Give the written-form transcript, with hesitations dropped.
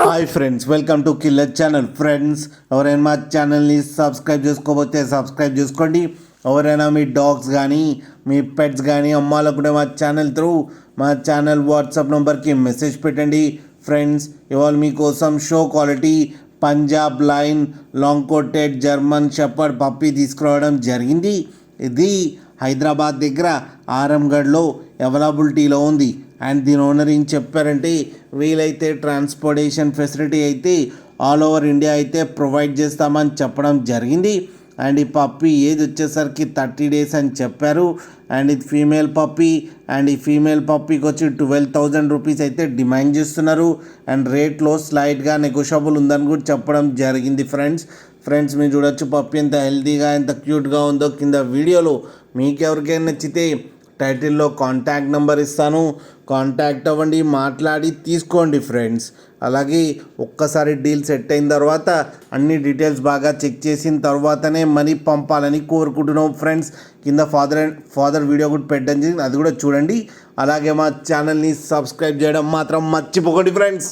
Hi friends, welcome to killer channel. Friends, ఎవరైనా మా ఛానల్ని సబ్స్క్రైబ్ చేసుకోకపోతే సబ్స్క్రైబ్ చేసుకోండి. ఎవరైనా మీ డాగ్స్ కానీ మీ పెట్స్ కానీ అమ్మాలకు కూడా మా ఛానల్ త్రూ మా ఛానల్ వాట్సాప్ నెంబర్కి మెసేజ్ పెట్టండి. ఫ్రెండ్స్, ఇవాళ మీకోసం show quality Punjab line long coated German shepherd puppy తీసుకురావడం జరిగింది. ఇది హైదరాబాద్ దగ్గర ఆరంగఢ్లో అవైలబిలిటీలో ఉంది. అండ్ దీని ఓనర్ ఏం చెప్పారంటే, వీలైతే ట్రాన్స్పోర్టేషన్ ఫెసిలిటీ అయితే ఆల్ ఓవర్ ఇండియా అయితే ప్రొవైడ్ చేస్తామని చెప్పడం జరిగింది. అండ్ ఈ పప్పీ ఏజ్ వచ్చేసరికి 30 days అని చెప్పారు. అండ్ ఇది ఫీమేల్ పప్పీ. అండ్ ఈ ఫీమేల్ పప్పీకి వచ్చి 12,000 రూపీస్ అయితే డిమాండ్ చేస్తున్నారు. అండ్ రేట్లో స్లైట్గా నెగోషియబుల్ ఉందని కూడా చెప్పడం జరిగింది. ఫ్రెండ్స్ మీరు చూడొచ్చు పప్పీ ఎంత హెల్తీగా ఎంత క్యూట్గా ఉందో. కింద వీడియోలో మీకు ఎవరికైనా నచ్చితే టైటిల్లో కాంటాక్ట్ నెంబర్ ఇస్తాను, కాంటాక్ట్ అవ్వండి, మాట్లాడి తీసుకోండి ఫ్రెండ్స్. అలాగే ఒక్కసారి డీల్ సెట్ అయిన తర్వాత అన్ని డీటెయిల్స్ బాగా చెక్ చేసిన తర్వాతనే మనీ పంపాలని కోరుకుంటున్నాం ఫ్రెండ్స్. కింద ఫాదర్ వీడియో కూడా పెట్టడం జరిగింది, అది కూడా చూడండి. అలాగే మా ఛానల్ని సబ్స్క్రైబ్ చేయడం మాత్రం మర్చిపోకండి ఫ్రెండ్స్.